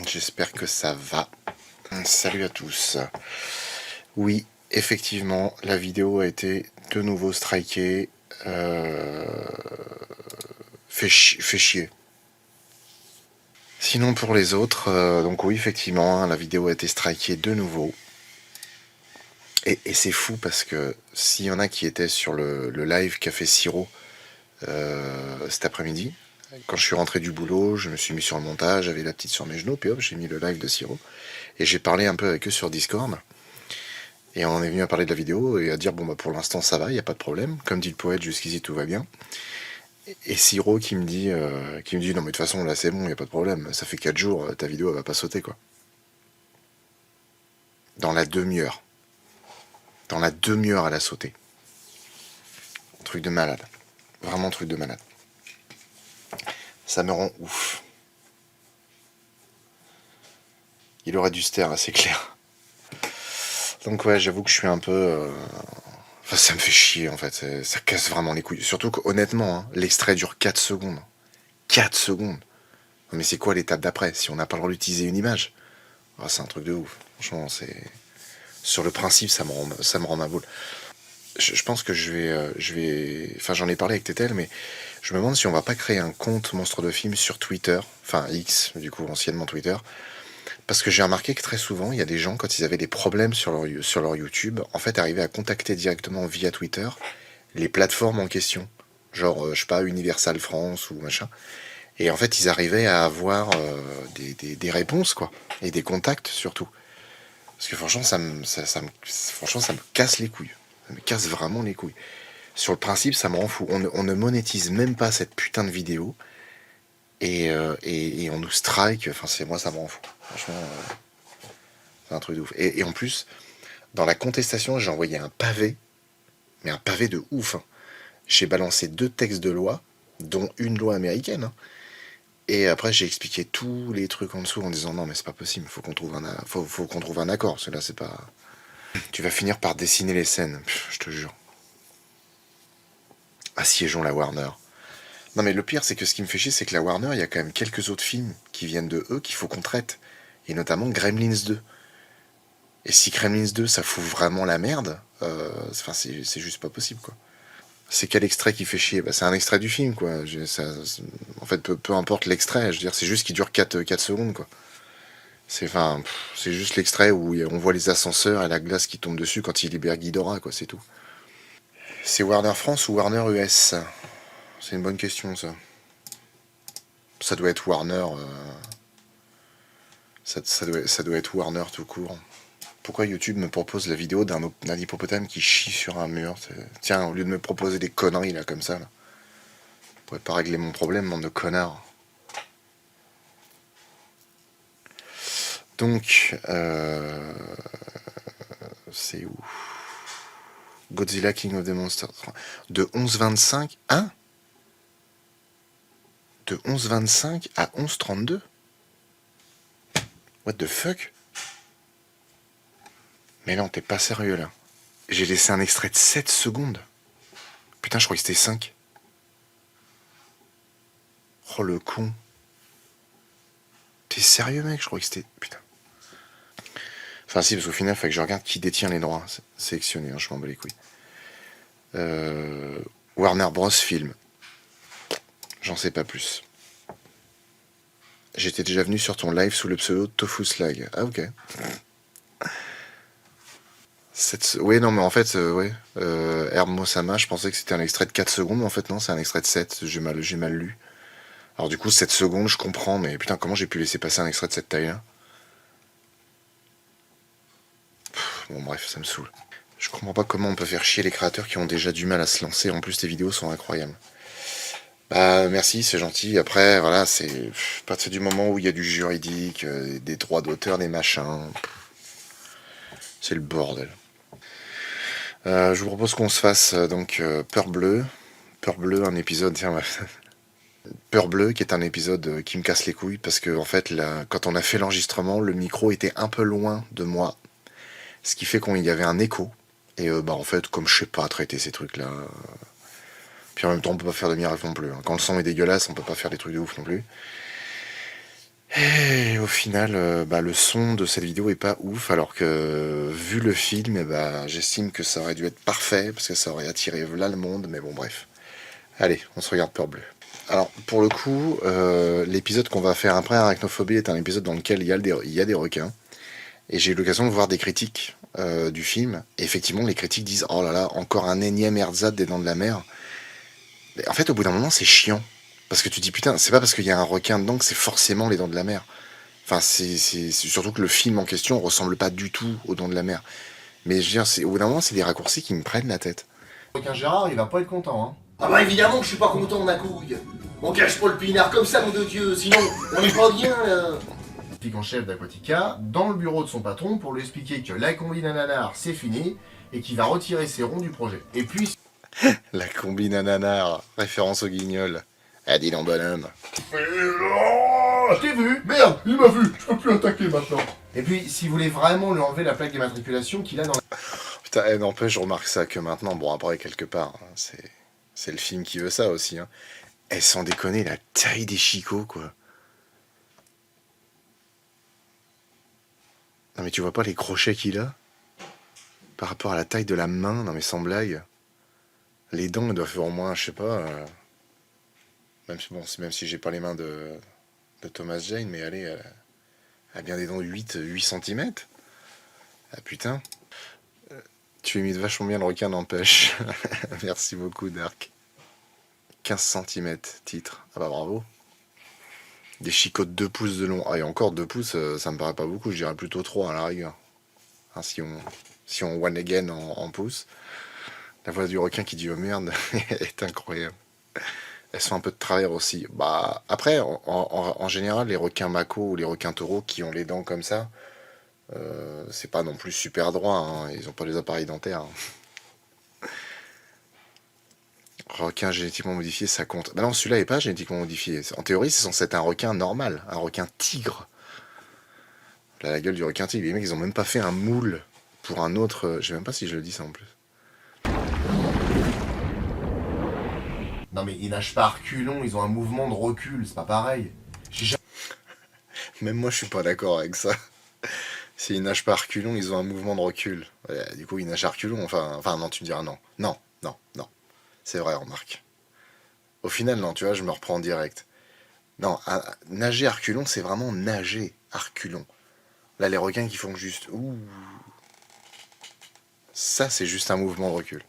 J'espère que ça va. Salut à tous. Oui, effectivement, la vidéo a été de nouveau strikée. Fait chier. Sinon pour les autres, donc oui, effectivement, la vidéo a été strikée de nouveau. Et c'est fou parce que s'il y en a qui étaient sur le live qu'a fait Siro cet après-midi, quand je suis rentré du boulot, je me suis mis sur le montage, j'avais la petite sur mes genoux, puis hop, j'ai mis le live de Siro. Et j'ai parlé un peu avec eux sur Discord. Et on est venu à parler de la vidéo et à dire, bon bah pour l'instant ça va, il n'y a pas de problème. Comme dit le poète, jusqu'ici tout va bien. Et Siro qui me dit, non mais de toute façon là c'est bon, il n'y a pas de problème. Ça fait 4 jours, ta vidéo elle va pas sauter quoi. Dans la demi-heure. Dans la demi-heure elle a sauté. Truc de malade. Vraiment truc de malade. Ça me rend ouf. Il aurait dû se taire, c'est clair. Donc ouais, j'avoue que je suis un peu... Enfin, ça me fait chier en fait, ça casse vraiment les couilles. Surtout qu'honnêtement, hein, l'extrait dure 4 secondes. 4 secondes. Mais c'est quoi l'étape d'après si on n'a pas le droit d'utiliser une image? Oh, c'est un truc de ouf. Franchement, c'est... Sur le principe, ça me rend ma boule. Je pense que je vais... Enfin, j'en ai parlé avec Tétel, mais je me demande si on va pas créer un compte Monstre de Film sur Twitter, enfin X, du coup, anciennement Twitter, parce que j'ai remarqué que très souvent, il y a des gens, quand ils avaient des problèmes sur leur YouTube, en fait, arrivaient à contacter directement via Twitter les plateformes en question. Genre, je sais pas, Universal France ou machin. Et en fait, ils arrivaient à avoir des réponses, quoi. Et des contacts, surtout. Parce que franchement, franchement, ça me casse les couilles. Ça me casse vraiment les couilles. Sur le principe, ça me rend fou. On ne monétise même pas cette putain de vidéo. Et on nous strike. Enfin, moi, ça me rend fou. Franchement, c'est un truc de ouf. Et en plus, dans la contestation, j'ai envoyé un pavé. Mais un pavé de ouf. Hein. J'ai balancé 2 textes de loi, dont une loi américaine. Hein. Et après, j'ai expliqué tous les trucs en dessous en disant non, mais c'est pas possible, faut qu'on trouve faut qu'on trouve un accord, parce que là, c'est pas. Tu vas finir par dessiner les scènes, je te jure. Assiégeons la Warner. Non, mais le pire, c'est que ce qui me fait chier, c'est que la Warner, il y a quand même quelques autres films qui viennent de eux qu'il faut qu'on traite. Et notamment Gremlins 2. Et si Gremlins 2, ça fout vraiment la merde, enfin, c'est juste pas possible, quoi. C'est quel extrait qui fait chier? Bah, c'est un extrait du film, quoi. En fait, peu importe l'extrait, je veux dire, c'est juste qu'il dure 4 secondes, quoi. C'est juste l'extrait où on voit les ascenseurs et la glace qui tombe dessus quand il libère Ghidorah, quoi, c'est tout. C'est Warner France ou Warner US? C'est une bonne question, ça. Ça doit être Warner. Ça doit être Warner tout court. Pourquoi YouTube me propose la vidéo d'un hippopotame qui chie sur un mur? Tiens, au lieu de me proposer des conneries, là, comme ça, là. Vous pourrez pas régler mon problème, bande de connards. Donc, c'est où? Godzilla King of the Monsters. De 11,25 hein? De 11,25 à 11,32? What the fuck? Mais non, t'es pas sérieux là. J'ai laissé un extrait de 7 secondes. Putain, je croyais que c'était 5. Oh le con. T'es sérieux mec? Je croyais que c'était... Putain. Enfin si, parce qu'au final, il faut que je regarde qui détient les droits. Sélectionné, hein, je m'en bats les couilles. Warner Bros. Film. J'en sais pas plus. J'étais déjà venu sur ton live sous le pseudo Tofu Slag. Ah ok. Oui, non, mais en fait, ouais. Herbe Mosama, je pensais que c'était un extrait de 4 secondes, mais en fait, non, c'est un extrait de 7. J'ai mal lu. Alors, du coup, 7 secondes, je comprends, mais putain, comment j'ai pu laisser passer un extrait de cette taille-là? Bon, bref, ça me saoule. Je comprends pas comment on peut faire chier les créateurs qui ont déjà du mal à se lancer. En plus, tes vidéos sont incroyables. Bah, merci, c'est gentil. Après, voilà, c'est. À partir du moment où il y a du juridique, des droits d'auteur, des machins. C'est le bordel. Je vous propose qu'on se fasse donc Peur Bleue. Peur Bleue, un épisode. Tiens, Peur Bleue, qui est un épisode qui me casse les couilles parce que en fait, quand on a fait l'enregistrement, le micro était un peu loin de moi, ce qui fait qu'il y avait un écho. Et bah en fait, comme je sais pas traiter ces trucs-là, puis en même temps, on peut pas faire de miracle non plus. Hein. Quand le son est dégueulasse, on peut pas faire des trucs de ouf non plus. Et au final, le son de cette vidéo est pas ouf, alors que vu le film, j'estime que ça aurait dû être parfait, parce que ça aurait attiré là le monde, mais bon bref. Allez, on se regarde Peur Bleue. Alors, pour le coup, l'épisode qu'on va faire après Arachnophobie est un épisode dans lequel il y a des requins. Et j'ai eu l'occasion de voir des critiques du film. Et effectivement, les critiques disent « Oh là là, encore un énième ersatz des Dents de la Mer ». En fait, au bout d'un moment, c'est chiant. Parce que tu dis « Putain, c'est pas parce qu'il y a un requin dedans que c'est forcément les Dents de la Mer ». Enfin, c'est surtout que le film en question ressemble pas du tout aux Dents de la Mer. Mais je veux dire, au bout d'un moment, c'est des raccourcis qui me prennent la tête. Le requin Gérard, il va pas être content, hein. Ah bah évidemment que je suis pas content, ma couille. On cache pas le pinard comme ça, mon de Dieu, sinon on est pas bien là. Flic en chef d'Aquatica dans le bureau de son patron pour lui expliquer que la combine ananar c'est fini et qu'il va retirer ses ronds du projet. Et puis... La combine ananar, référence au guignol. Ah, dis donc, bonhomme. Je t'ai vu. Merde, il m'a vu, je peux plus attaquer maintenant. Et puis, s'il voulait vraiment lui enlever la plaque d'immatriculation qu'il a dans la... Putain, n'empêche, je remarque ça que maintenant. Bon, après, quelque part, hein, c'est le film qui veut ça aussi. Hein. Et sans déconner, la taille des chicots, quoi. Non, mais tu vois pas les crochets qu'il a par rapport à la taille de la main? Non, mais sans blague. Les dents, elles doivent faire au moins, je sais pas... même si j'ai pas les mains de Thomas Jane, mais allez, elle a bien des dents de 8 cm. Ah putain. Tu imites vachement bien le requin, n'empêche. Merci beaucoup, Dark. 15 cm, titre. Ah bah bravo. Des chicots de 2 pouces de long. Ah, et encore 2 pouces, ça me paraît pas beaucoup, je dirais plutôt 3 à la rigueur. Hein, si on one again en pouces. La voix du requin qui dit oh merde est incroyable. Elles sont un peu de travers aussi. Bah, après, en général, les requins mako ou les requins taureaux qui ont les dents comme ça, c'est pas non plus super droit, hein. Ils ont pas les appareils dentaires. Hein. Requin génétiquement modifié, ça compte. Bah non, celui-là est pas génétiquement modifié. En théorie, c'est censé être un requin normal, un requin tigre. Là, la gueule du requin tigre. Les mecs, ils ont même pas fait un moule pour un autre. Je sais même pas si je le dis ça en plus. Non mais ils nagent pas à reculons, ils ont un mouvement de recul, c'est pas pareil. Même moi, je suis pas d'accord avec ça. S'ils nagent pas à reculons, ils ont un mouvement de recul. Ouais, du coup, ils nagent à reculons. Enfin, non, tu me diras non. Non. C'est vrai, remarque. Au final, non, tu vois, je me reprends en direct. Non, nager à reculons, c'est vraiment nager à reculons. Là, les requins qui font juste... Ouh. Ça, c'est juste un mouvement de recul.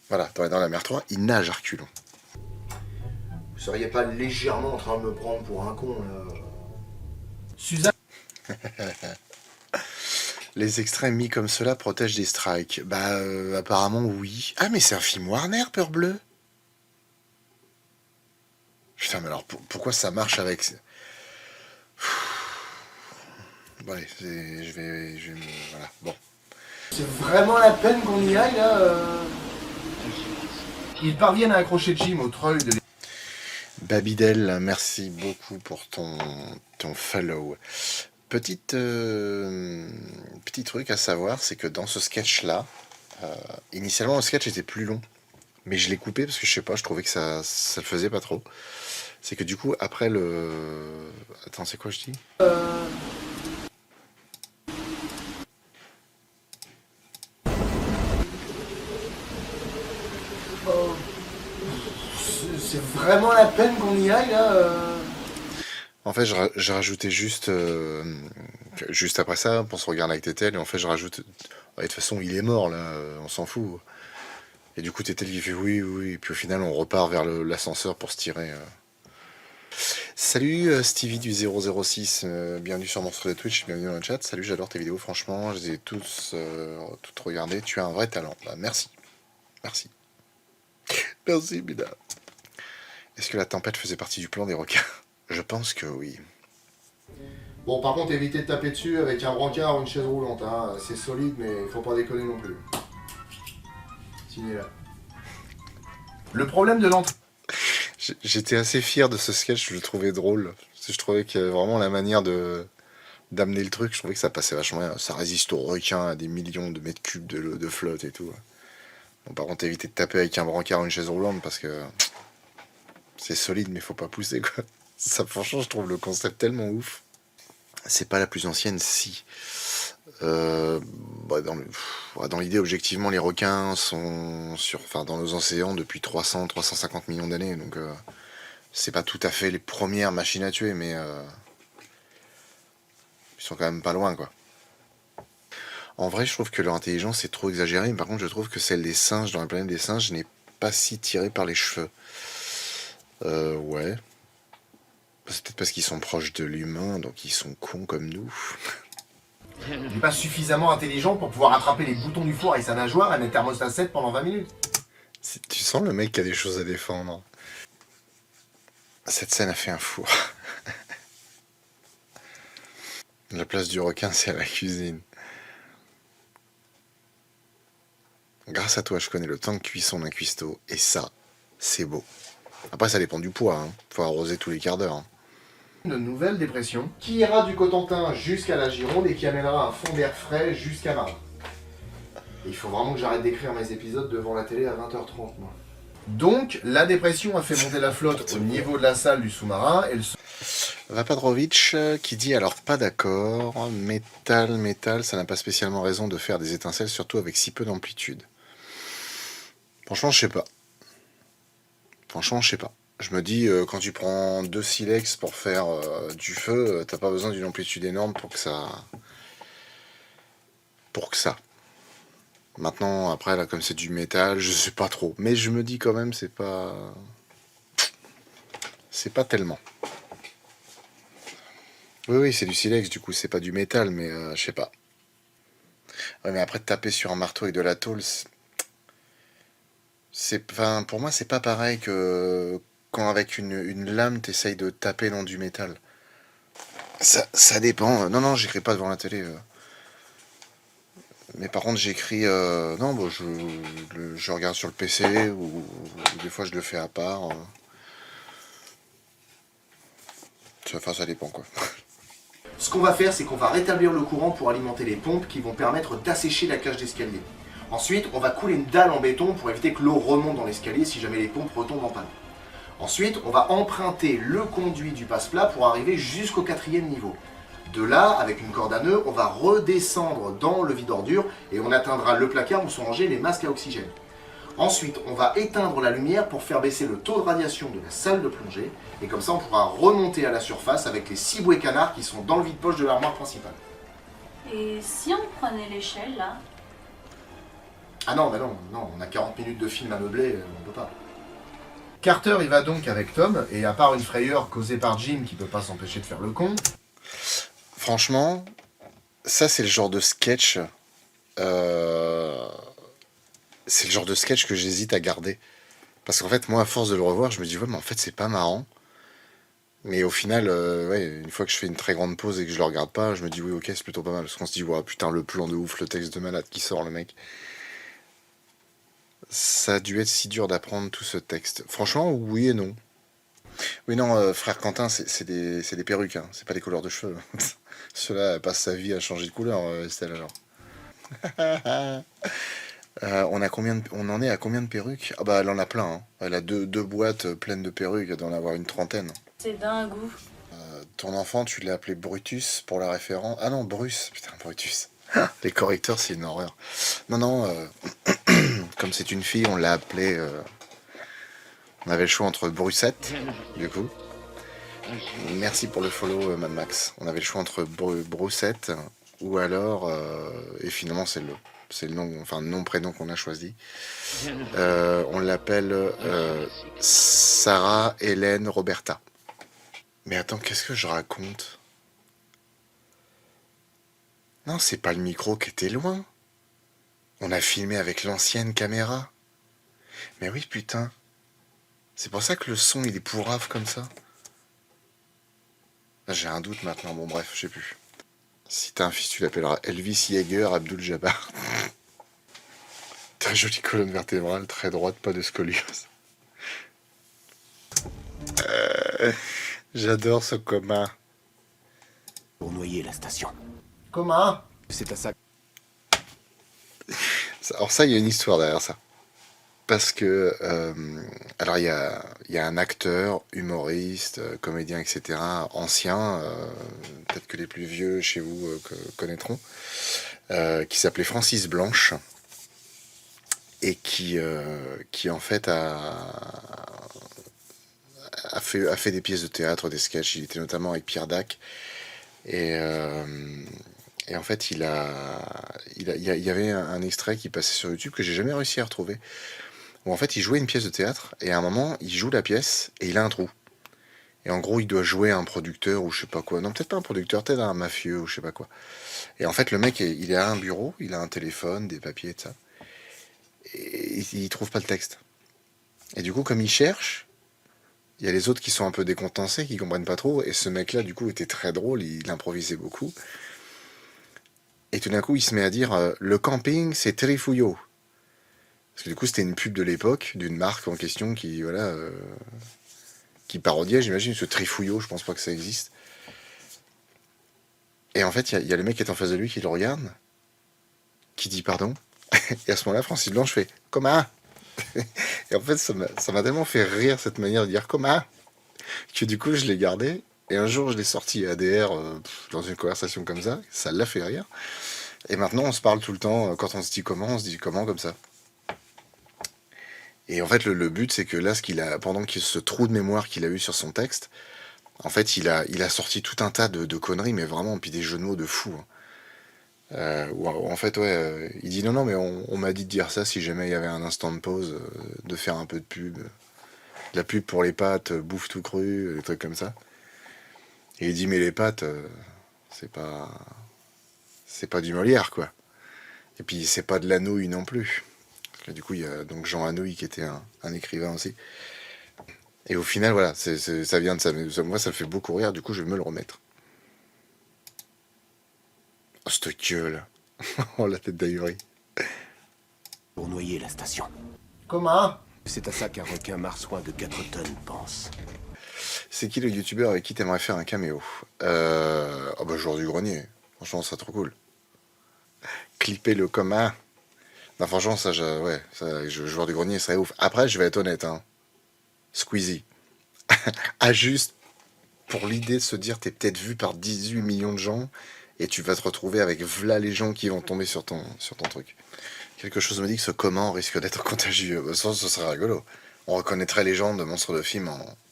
Voilà, dans la mer 3, ils nagent à reculons. Vous seriez pas légèrement en train de me prendre pour un con là. Suzanne... Les extraits mis comme cela protègent des strikes. Bah, apparemment, oui. Ah, mais c'est un film Warner, Peur Bleue. Putain, mais alors, pourquoi ça marche avec... Bon, allez, voilà, bon. C'est vraiment la peine qu'on y aille là Ils parviennent à accrocher Jim au treuil de... Babydel, merci beaucoup pour ton follow. Petit truc à savoir, c'est que dans ce sketch-là, initialement le sketch était plus long, mais je l'ai coupé parce que je sais pas, je trouvais que ça le faisait pas trop. C'est que du coup, après le... Attends, c'est quoi je dis C'est vraiment la peine qu'on y aille là En fait, j'ai rajouté juste après ça, pour se regarder avec Tétel, et en fait, je rajoute... Ouais, de toute façon, il est mort, là, on s'en fout. Et du coup, Tétel qui fait oui, et puis au final, on repart vers l'ascenseur pour se tirer. Salut Stevie du 006, bienvenue sur mon stream de Twitch, bienvenue dans le chat. Salut, j'adore tes vidéos, franchement, je les ai toutes regardées. Tu as un vrai talent. Bah, merci. Merci, Bida. Est-ce que la tempête faisait partie du plan des requins? Je pense que oui. Bon, par contre, évitez de taper dessus avec un brancard ou une chaise roulante, hein. C'est solide, mais il faut pas déconner non plus. Signé là. Le problème de l'entrée... J'étais assez fier de ce sketch, je le trouvais drôle. Parce que je trouvais que vraiment la manière d'amener le truc, je trouvais que ça passait vachement bien. Ça résiste aux requins, à des millions de mètres cubes de flotte et tout. Bon, par contre, évitez de taper avec un brancard ou une chaise roulante parce que c'est solide, mais faut pas pousser, quoi. Ça, franchement, je trouve le concept tellement ouf. C'est pas la plus ancienne, si. Bah, dans l'idée, objectivement, les requins sont dans nos océans depuis 300-350 millions d'années. Donc, c'est pas tout à fait les premières machines à tuer, mais ils sont quand même pas loin, quoi. En vrai, je trouve que leur intelligence est trop exagérée, mais par contre, je trouve que celle des singes, dans la planète des singes, n'est pas si tirée par les cheveux. Ouais. C'est peut-être parce qu'ils sont proches de l'humain, donc ils sont cons comme nous. Il n'est pas suffisamment intelligent pour pouvoir attraper les boutons du four avec sa nageoire et mettre thermostat 7 pendant 20 minutes. Tu sens le mec qui a des choses à défendre. Cette scène a fait un four. La place du requin, c'est à la cuisine. Grâce à toi, je connais le temps de cuisson d'un cuistot, et ça, c'est beau. Après, ça dépend du poids, hein. Faut arroser tous les quarts d'heure. Hein. Une nouvelle dépression qui ira du Cotentin jusqu'à la Gironde et qui amènera un fond d'air frais jusqu'à Marin. Il faut vraiment que j'arrête d'écrire mes épisodes devant la télé à 20h30, moi. Donc, la dépression a fait monter la flotte au niveau de la salle du sous-marin et le... Vapadrovitch qui dit alors pas d'accord, métal, ça n'a pas spécialement raison de faire des étincelles, surtout avec si peu d'amplitude. Franchement, je sais pas. Je me dis, quand tu prends 2 silex pour faire du feu, t'as pas besoin d'une amplitude énorme pour que ça... Maintenant, après, là, comme c'est du métal, je sais pas trop. Mais je me dis quand même, c'est pas tellement. Oui, c'est du silex, du coup, c'est pas du métal, mais je sais pas. Ouais, mais après, taper sur un marteau avec de la tôle, enfin, pour moi, c'est pas pareil que quand avec une lame, t'essayes de taper dans du métal. Ça dépend. Non, j'écris pas devant la télé. Mais par contre, j'écris... non, bon, je regarde sur le PC, ou des fois, je le fais à part. Enfin, ça dépend, quoi. Ce qu'on va faire, c'est qu'on va rétablir le courant pour alimenter les pompes qui vont permettre d'assécher la cage d'escalier. Ensuite, on va couler une dalle en béton pour éviter que l'eau remonte dans l'escalier si jamais les pompes retombent en panne. Ensuite, on va emprunter le conduit du passe-plat pour arriver jusqu'au 4e niveau. De là, avec une corde à nœud, on va redescendre dans le vide-ordure et on atteindra le placard où sont rangés les masques à oxygène. Ensuite, on va éteindre la lumière pour faire baisser le taux de radiation de la salle de plongée. Et comme ça, on pourra remonter à la surface avec les 6 bouées canards qui sont dans le vide-poche de l'armoire principale. Et si on prenait l'échelle, là? Ah non, on a 40 minutes de film à meubler, on peut pas. Carter, il va donc avec Tom, et à part une frayeur causée par Jim qui peut pas s'empêcher de faire le con... Franchement, ça c'est le genre de sketch... C'est le genre de sketch que j'hésite à garder. Parce qu'en fait, moi, à force de le revoir, je me dis, ouais, mais en fait, c'est pas marrant. Mais au final, ouais, une fois que je fais une très grande pause et que je le regarde pas, je me dis, oui, ok, c'est plutôt pas mal. Parce qu'on se dit, ouais, putain, le plan de ouf, le texte de malade qui sort, le mec. Ça a dû être si dur d'apprendre tout ce texte. Franchement, oui et non. Oui, non, frère Quentin, c'est des perruques, hein. C'est pas des couleurs de cheveux. Cela passe sa vie à changer de couleur, Estelle, alors. On en est à combien de perruques? Ah bah elle en a plein, hein. Elle a deux boîtes pleines de perruques, elle doit en avoir une 30aine. C'est dingue. Ton enfant, tu l'as appelé Brutus pour la référence. Ah non, Bruce, putain, Brutus. Les correcteurs, c'est une horreur. Non, comme c'est une fille, on l'a appelée... On avait le choix entre Brucette, du coup. Merci pour le follow, Mad Max. On avait le choix entre Brucette, ou alors... et finalement, c'est le nom, enfin nom prénom qu'on a choisi. On l'appelle Sarah Hélène Roberta. Mais attends, qu'est-ce que je raconte? Non, c'est pas le micro qui était loin. On a filmé avec l'ancienne caméra. Mais oui, putain. C'est pour ça que le son, il est pourrave comme ça. Là, j'ai un doute maintenant. Bon, bref, je sais plus. Si t'as un fils, tu l'appelleras Elvis Yeager Abdul Jabbar. Très jolie colonne vertébrale, très droite, pas de scoliose. J'adore ce coma. Pour noyer la station. Comment? C'est à ça. Alors ça, il y a une histoire derrière ça. Parce que, alors il y a un acteur, humoriste, comédien, etc., ancien, peut-être que les plus vieux chez vous connaîtront, qui s'appelait Francis Blanche, et qui en fait a fait des pièces de théâtre, des sketchs. Il était notamment avec Pierre Dac, et, en fait il y avait un extrait qui passait sur YouTube que j'ai jamais réussi à retrouver, où en fait il jouait une pièce de théâtre, et à un moment il joue la pièce et il a un trou. Et en gros, il doit jouer un producteur ou je sais pas quoi. Non, peut-être pas un producteur, peut-être un mafieux ou je sais pas quoi. Et en fait, le mec, il est à un bureau, il a un téléphone, des papiers, et tout ça. Et il trouve pas le texte. Et du coup, comme il cherche, il y a les autres qui sont un peu décontenancés, qui comprennent pas trop. Et ce mec-là, du coup, était très drôle, il improvisait beaucoup. Et tout d'un coup, il se met à dire le camping, c'est Trifouillot. Parce que du coup, c'était une pub de l'époque, d'une marque en question qui, voilà, qui parodiait, j'imagine, ce Trifouillot, je pense pas que ça existe. Et en fait, il y a le mec qui est en face de lui qui le regarde, qui dit pardon. Et à ce moment-là, Francis Blanche fait comment. Et en fait, ça m'a tellement fait rire cette manière de dire comment, que du coup, je l'ai gardé. Et un jour, je l'ai sorti à ADR dans une conversation comme ça l'a fait rire. Et maintenant, on se parle tout le temps, quand on se dit comment, on se dit comment comme ça. Et en fait, le but, c'est que là, pendant ce trou de mémoire qu'il a eu sur son texte, en fait, il a sorti tout un tas de conneries, mais vraiment, puis des jeux de mots de fou. Hein. Où en fait, ouais, il dit non, mais on m'a dit de dire ça si jamais il y avait un instant de pause, de faire un peu de pub. De la pub pour les pâtes, bouffe tout cru, des trucs comme ça. Et il dit, mais les pâtes, c'est pas du Molière, quoi. Et puis, c'est pas de la nouille non plus. Parce que du coup, il y a donc Jean Anouilh qui était un écrivain aussi. Et au final, voilà, ça vient de ça. Mais moi, ça me fait beaucoup rire, du coup, je vais me le remettre. Oh, cette gueule. Oh, la tête d'ahuri. Pour noyer la station. Comment? C'est à ça qu'un requin marsouin de 4 tonnes pense. C'est qui le youtubeur avec qui t'aimerais faire un caméo? Oh bah, Joueur du Grenier. Franchement, ça serait trop cool. Clipper le commun. Non, franchement, Joueur du Grenier, serait ouf. Après, je vais être honnête, hein. Squeezie. Ah, juste pour l'idée de se dire, t'es peut-être vu par 18 millions de gens, et tu vas te retrouver avec v'là les gens qui vont tomber sur ton truc. Quelque chose me dit que ce comment risque d'être contagieux. Ça, ce serait rigolo. On reconnaîtrait les gens de monstres de films,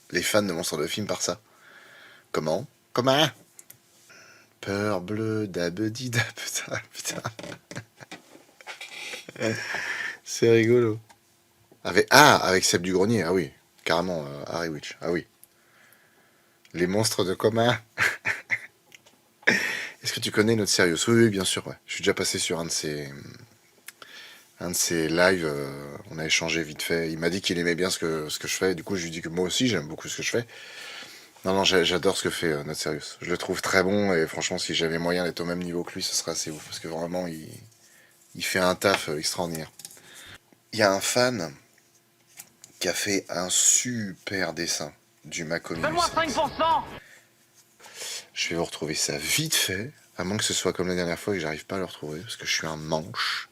les fans de monstres de films par ça. Comment? Comment? Peur bleue, dabedi, putain, putain. C'est rigolo. Avec Seb du Grenier, ah oui, carrément, Harry Witch, ah oui. Les monstres de commun. Est-ce que tu connais notre Sirius? Oui, bien sûr, ouais. Je suis déjà passé sur un de ses lives, on a échangé vite fait. Il m'a dit qu'il aimait bien ce que je fais, du coup je lui dis que moi aussi j'aime beaucoup ce que je fais. Non, j'adore ce que fait notre Sirius. Je le trouve très bon, et franchement, si j'avais moyen d'être au même niveau que lui, ce serait assez ouf, parce que vraiment, il fait un taf extraordinaire. Il y a un fan qui a fait un super dessin du Macominus. Donne-moi 5%. Je vais vous retrouver ça vite fait, à moins que ce soit comme la dernière fois et que j'arrive pas à le retrouver, parce que je suis un manche.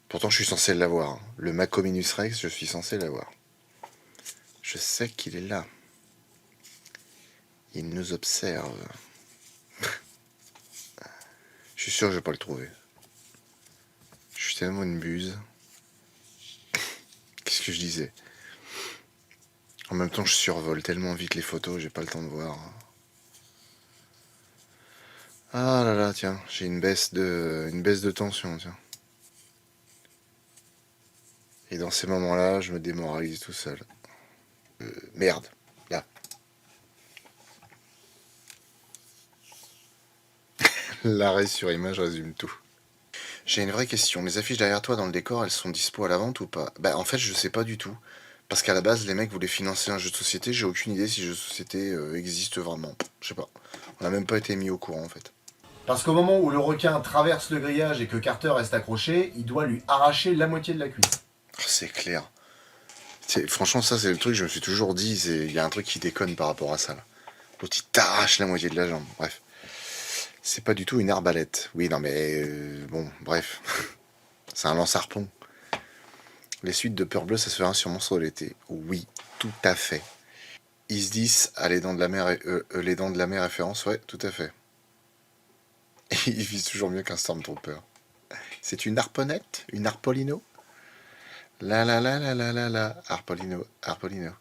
Pourtant, je suis censé l'avoir. Hein. Le Macominus Rex, je suis censé l'avoir. Je sais qu'il est là. Il nous observe. Je suis sûr que je vais pas le trouver. Je suis tellement une buse. Qu'est-ce que je disais? En même temps, je survole tellement vite les photos, j'ai pas le temps de voir. Ah là là, tiens, j'ai une baisse de tension, tiens. Et dans ces moments-là, je me démoralise tout seul. Merde, là. L'arrêt sur image résume tout. J'ai une vraie question. Les affiches derrière toi dans le décor, elles sont dispo à la vente ou pas? Bah en fait, je sais pas du tout. Parce qu'à la base, les mecs voulaient financer un jeu de société. J'ai aucune idée si le jeu de société existe vraiment. Je sais pas. On n'a même pas été mis au courant en fait. Parce qu'au moment où le requin traverse le grillage et que Carter reste accroché, il doit lui arracher la moitié de la cuisse. Oh, c'est clair. Franchement, ça c'est le truc, je me suis toujours dit, il y a un truc qui déconne par rapport à ça. L'autre il t'arrache la moitié de la jambe. Bref. C'est pas du tout une arbalète. Oui, non mais... bon, bref. C'est un lance-harpon. Les suites de Peur Bleue, ça se fera sûrement sur l'été. Oui, tout à fait. Is this à les dents de la mer, les dents de la mer référence? Ouais, tout à fait. Il vise toujours mieux qu'un Stormtrooper. C'est une harponnette? Une Harpolino? La la la la la la la. Harpolino, Harpolino.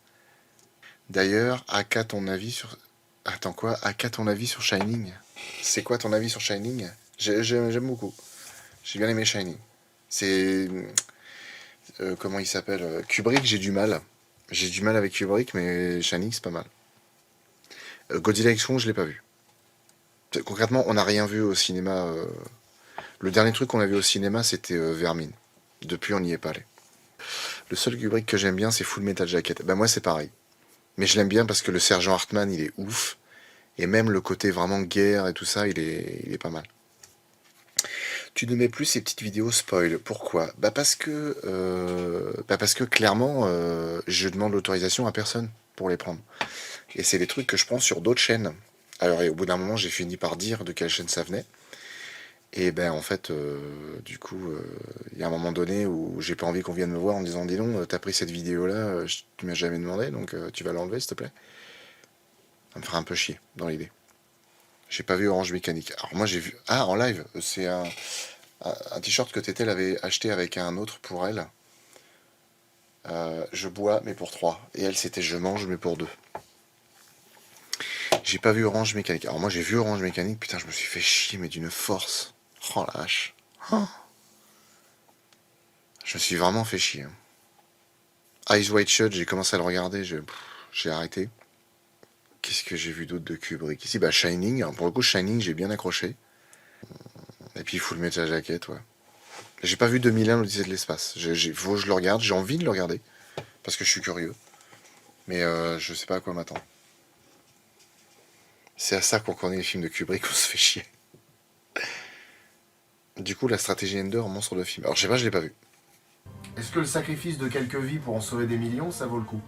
D'ailleurs, Aka, ton avis sur... Attends quoi? Aka, ton avis sur Shining? C'est quoi ton avis sur Shining? J'aime beaucoup. J'ai bien aimé Shining. C'est... comment il s'appelle? Kubrick, j'ai du mal. J'ai du mal avec Kubrick, mais Shining, c'est pas mal. Godzilla X Kong, je l'ai pas vu. Concrètement, on n'a rien vu au cinéma. Le dernier truc qu'on a vu au cinéma, c'était Vermine. Depuis, on n'y est pas allé. Le seul Kubrick que j'aime bien, c'est Full Metal Jacket. Bah moi, c'est pareil. Mais je l'aime bien parce que le sergent Hartman, il est ouf. Et même le côté vraiment guerre et tout ça, il est pas mal. Tu ne mets plus ces petites vidéos spoil. Pourquoi? Parce que clairement, je demande l'autorisation à personne pour les prendre. Et c'est des trucs que je prends sur d'autres chaînes. Alors, et au bout d'un moment, j'ai fini par dire de quelle chaîne ça venait. Et ben, en fait, du coup, il y a un moment donné où j'ai pas envie qu'on vienne me voir en me disant, dis donc, t'as pris cette vidéo-là, tu m'as jamais demandé, donc tu vas l'enlever, s'il te plaît. Ça me fera un peu chier, dans l'idée. J'ai pas vu Orange Mécanique. Alors moi, j'ai vu... Ah, en live, c'est un t-shirt que Tétel avait acheté avec un autre pour elle. Je bois, mais pour 3. Et elle, c'était je mange, mais pour 2. J'ai pas vu Orange Mécanique. Alors moi, j'ai vu Orange Mécanique. Putain, je me suis fait chier, mais d'une force. Oh la vache. Oh. Je me suis vraiment fait chier. Eyes Wide Shut, j'ai commencé à le regarder. J'ai arrêté. Qu'est-ce que j'ai vu d'autre de Kubrick? Ici, bah Shining. Alors, pour le coup, Shining, j'ai bien accroché. Et puis Full Metal Jacket, ouais. J'ai pas vu 2001, l'Odyssée de l'espace. Faut que je le regarde. J'ai envie de le regarder. Parce que je suis curieux. Mais je sais pas à quoi m'attendre. C'est à ça qu'on connaît les films de Kubrick, on se fait chier. Du coup, la stratégie Ender, monstre de film. Alors, je sais pas, je l'ai pas vu. Est-ce que le sacrifice de quelques vies pour en sauver des millions, ça vaut le coup?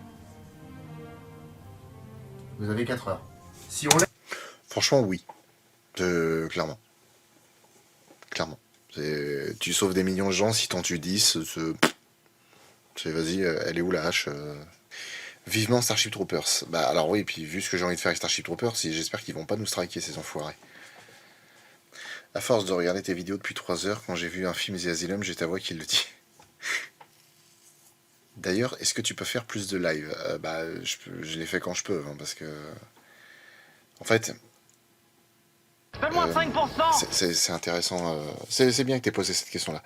Vous avez 4 heures. Si on Franchement, oui. Clairement. Clairement. Tu sauves des millions de gens, si t'en tues 10, vas-y, elle est où la hache? Vivement Starship Troopers. Bah alors oui, puis vu ce que j'ai envie de faire avec Starship Troopers, j'espère qu'ils vont pas nous striker, ces enfoirés. À force de regarder tes vidéos depuis 3 heures, quand j'ai vu un film The Asylum, j'ai ta voix qui le dit. D'ailleurs, est-ce que tu peux faire plus de live? Bah, je les fais quand je peux, hein, parce que... En fait... c'est intéressant. C'est bien que tu aies posé cette question-là.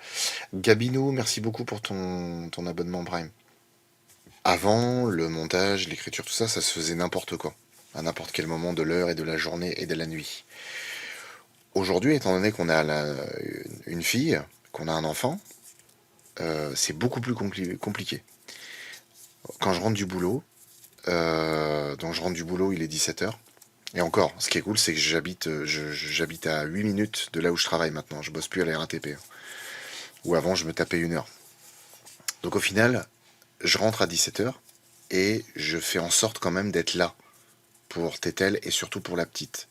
Gabinou, merci beaucoup pour ton abonnement Prime. Avant, le montage, l'écriture, tout ça, ça se faisait n'importe quoi. À n'importe quel moment de l'heure et de la journée et de la nuit. Aujourd'hui, étant donné qu'on a une fille, qu'on a un enfant, c'est beaucoup plus compliqué. Quand je rentre du boulot, il est 17h. Et encore, ce qui est cool, c'est que j'habite à 8 minutes de là où je travaille maintenant. Je bosse plus à la RATP. Hein. Où avant, je me tapais 1 heure. Donc au final, je rentre à 17h et je fais en sorte quand même d'être là pour Tétel et surtout pour la petite.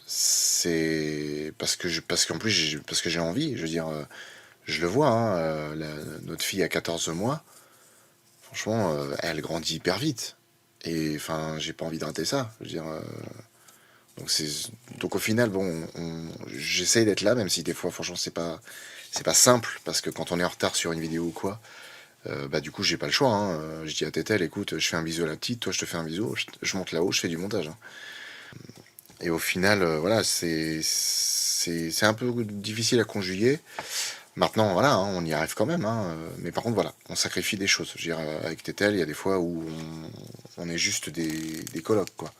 C'est parce qu'en plus parce que j'ai envie, je veux dire, je le vois, hein, notre fille a 14 mois, franchement, elle grandit hyper vite. Et enfin, j'ai pas envie de rater ça. Je veux dire, donc au final, bon, j'essaye d'être là, même si des fois, franchement, c'est pas simple, parce que quand on est en retard sur une vidéo ou quoi, bah du coup, j'ai pas le choix. Hein. Je dis à Tétel, écoute, je fais un bisou à la petite, toi je te fais un bisou, je monte là-haut, je fais du montage. Hein. Et au final, voilà, c'est un peu difficile à conjuguer. Maintenant, voilà, hein, on y arrive quand même. Hein, mais par contre, voilà, on sacrifie des choses. Je veux dire, avec Tétel, il y a des fois où on est juste des colocs, quoi.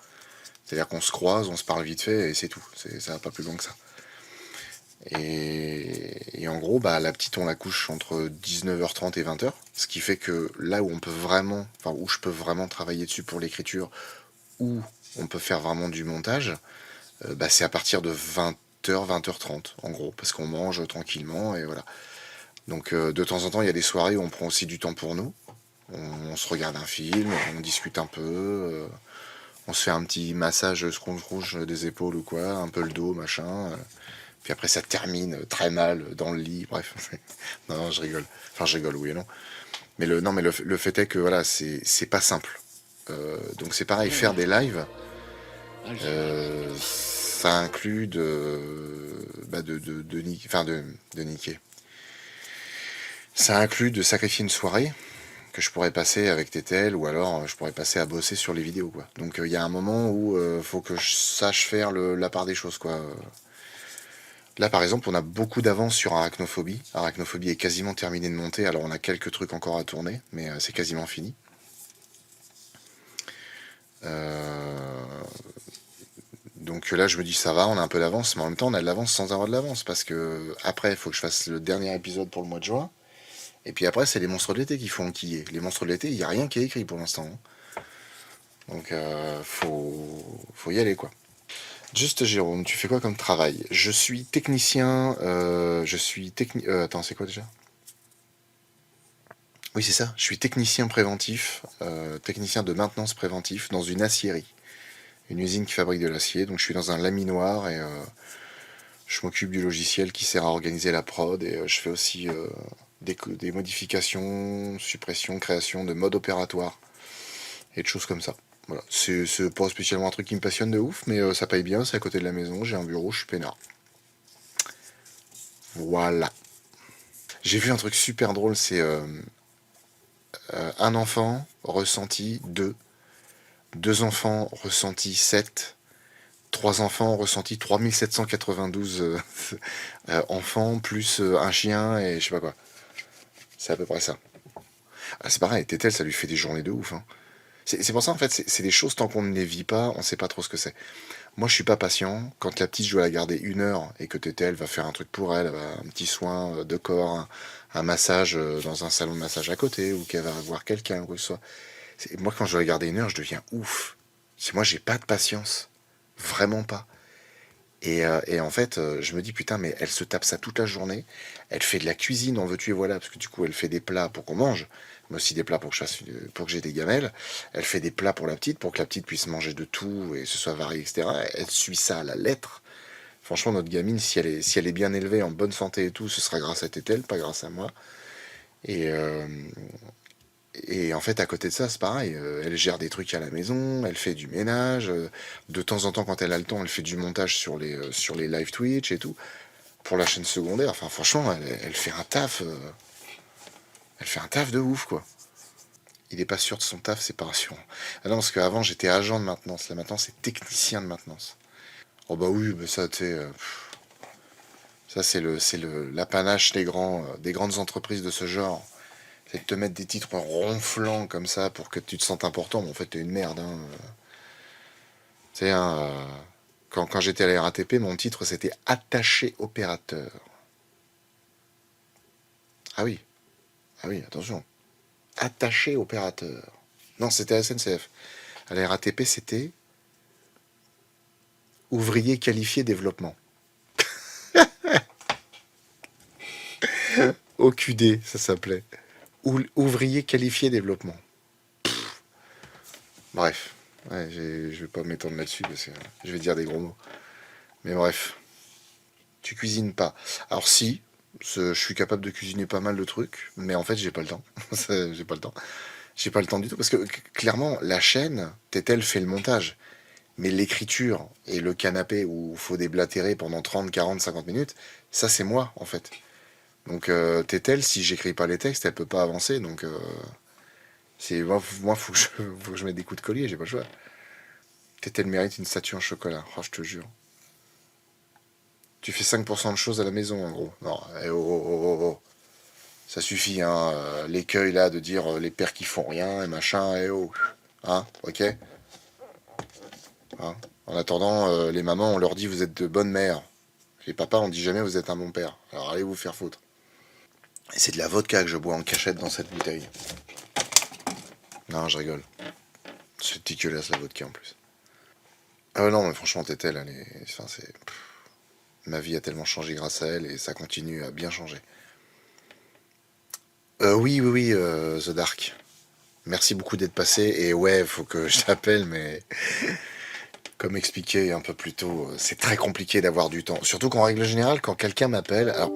C'est-à-dire qu'on se croise, on se parle vite fait, et c'est tout. Ça va pas plus loin que ça. Et en gros, bah, la petite, on la couche entre 19h30 et 20h. Ce qui fait que là où où je peux vraiment travailler dessus pour l'écriture, où on peut faire vraiment du montage, bah, c'est à partir de 20h, 20h30, en gros, parce qu'on mange tranquillement, et voilà. Donc de temps en temps, il y a des soirées où on prend aussi du temps pour nous. On se regarde un film, on discute un peu, on se fait un petit massage scrunch rouge des épaules ou quoi, un peu le dos, machin. Puis après, ça termine très mal dans le lit. Bref, non, je rigole. Enfin, je rigole, oui et non. Mais le fait est que voilà, c'est pas simple. Donc c'est pareil, faire des lives, ça inclut de niquer. Ça inclut de sacrifier une soirée que je pourrais passer avec TTL ou alors je pourrais passer à bosser sur les vidéos, quoi. Donc il y a un moment où faut que je sache faire la part des choses, quoi. Là par exemple on a beaucoup d'avance sur Arachnophobie. Arachnophobie est quasiment terminé de monter, alors on a quelques trucs encore à tourner, mais c'est quasiment fini. Donc là je me dis ça va, on a un peu d'avance, mais en même temps on a de l'avance sans avoir de l'avance, parce que après il faut que je fasse le dernier épisode pour le mois de juin, et puis après c'est les monstres de l'été qui font enquiller. Les monstres de l'été, il n'y a rien qui est écrit pour l'instant. Donc faut y aller, quoi. Juste Jérôme, tu fais quoi comme travail? Je suis technicien, attends, c'est quoi déjà? Oui, c'est ça, je suis technicien préventif, technicien de maintenance préventif dans une aciérie. Une usine qui fabrique de l'acier, donc je suis dans un laminoir et je m'occupe du logiciel qui sert à organiser la prod et je fais aussi des modifications, suppressions, création de modes opératoires et de choses comme ça. Voilà, c'est pas spécialement un truc qui me passionne de ouf, mais ça paye bien, c'est à côté de la maison, j'ai un bureau, je suis peinard. Voilà. J'ai vu un truc super drôle, c'est un enfant ressenti 2, 2 enfants ressentis 7, 3 enfants ressentis 3792 enfants, plus un chien et je sais pas quoi. C'est à peu près ça. Ah, c'est pareil, Tétel, ça lui fait des journées de ouf. Hein. C'est pour ça, en fait, c'est des choses, tant qu'on ne les vit pas, on sait pas trop ce que c'est. Moi, je suis pas patient. Quand la petite, je dois la garder 1 heure et que Tétel va faire un truc pour elle, un petit soin de corps, un massage dans un salon de massage à côté, ou qu'elle va voir quelqu'un, ou quoi que ce soit. Moi, quand je dois la garder 1 heure, je deviens ouf. Moi, j'ai pas de patience. Vraiment pas. Et en fait, je me dis, putain, mais elle se tape ça toute la journée. Elle fait de la cuisine, en veux-tu et voilà, parce que du coup, elle fait des plats pour qu'on mange, mais aussi des plats pour que j'ai des gamelles. Elle fait des plats pour la petite, pour que la petite puisse manger de tout et ce soit varié, etc. Elle suit ça à la lettre. Franchement, notre gamine, si elle est bien élevée, en bonne santé et tout, ce sera grâce à Tétel, pas grâce à moi. Et, et en fait, à côté de ça, c'est pareil. Elle gère des trucs à la maison, elle fait du ménage. De temps en temps, quand elle a le temps, elle fait du montage sur les live Twitch et tout. Pour la chaîne secondaire. Enfin, franchement, elle fait un taf. Elle fait un taf de ouf, quoi. Il est pas sûr de son taf, c'est pas rassurant. Ah non, parce qu'avant, j'étais agent de maintenance. Là, maintenant, c'est technicien de maintenance. Oh bah oui, mais ça, tu sais... ça, c'est l'apanage des grandes entreprises de ce genre. C'est de te mettre des titres ronflants comme ça pour que tu te sentes important, mais en fait t'es une merde. Hein. Tu sais, hein, quand j'étais à la RATP, mon titre c'était attaché opérateur. Ah oui, attention. Attaché opérateur. Non, c'était à la SNCF. À la RATP, c'était ouvrier qualifié développement. OQD, ça s'appelait. Ouvrier qualifié développement. Bref, ouais, je vais pas m'étendre là-dessus parce que je vais dire des gros mots. Mais bref, tu cuisines pas. Alors si, je suis capable de cuisiner pas mal de trucs, mais en fait j'ai pas le temps. J'ai pas le temps. J'ai pas le temps du tout parce que clairement la chaîne, Tétel fait le montage. Mais l'écriture et le canapé où il faut déblatérer pendant 30, 40, 50 minutes, ça c'est moi en fait. Donc Tétel, si j'écris pas les textes, elle peut pas avancer. Donc moi faut que je mette des coups de collier, j'ai pas le choix. Tétel mérite une statue en chocolat, oh, je te jure. Tu fais 5% de choses à la maison en gros. Non, oh. Ça suffit, hein, l'écueil là de dire les pères qui font rien et machin, oh. Hein, ok. Hein. En attendant, les mamans, on leur dit vous êtes de bonnes mères. Les papas, on dit jamais vous êtes un bon père. Alors allez vous faire foutre. Et c'est de la vodka que je bois en cachette dans cette bouteille. Non, je rigole. C'est dégueulasse la vodka en plus. Ah non, mais franchement, Tétel, elle est... Enfin, c'est... Ma vie a tellement changé grâce à elle et ça continue à bien changer. Oui, The Dark. Merci beaucoup d'être passé. Et ouais, faut que je t'appelle, mais... Comme expliqué un peu plus tôt, c'est très compliqué d'avoir du temps. Surtout qu'en règle générale, quand quelqu'un m'appelle, alors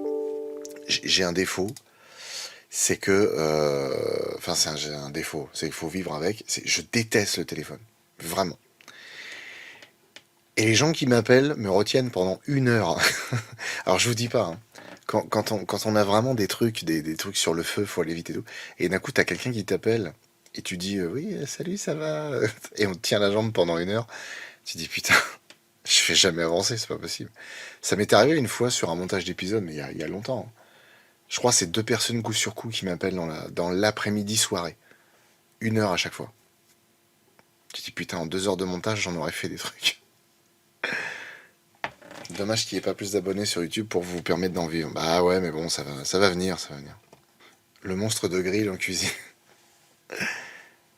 j'ai un défaut, c'est que, enfin j'ai un défaut, c'est qu'il faut vivre avec. Je déteste le téléphone, vraiment. Et les gens qui m'appellent me retiennent pendant 1 heure. Alors je vous dis pas, hein, quand on a vraiment des trucs, des trucs sur le feu, faut aller vite et tout. Et d'un coup, t'as quelqu'un qui t'appelle et tu dis oui, salut, ça va. Et on te tient la jambe pendant 1 heure. Tu dis putain, je fais jamais avancer, c'est pas possible. Ça m'est arrivé une fois sur un montage d'épisode, mais il y a longtemps, hein. Je crois que c'est 2 personnes coup sur coup qui m'appellent dans l'après-midi soirée. 1 heure à chaque fois. Tu dis putain, en 2 heures de montage, j'en aurais fait des trucs. Dommage qu'il n'y ait pas plus d'abonnés sur YouTube pour vous permettre d'en vivre. Bah ouais, mais bon, ça va venir, ça va venir. Le monstre de grill en cuisine.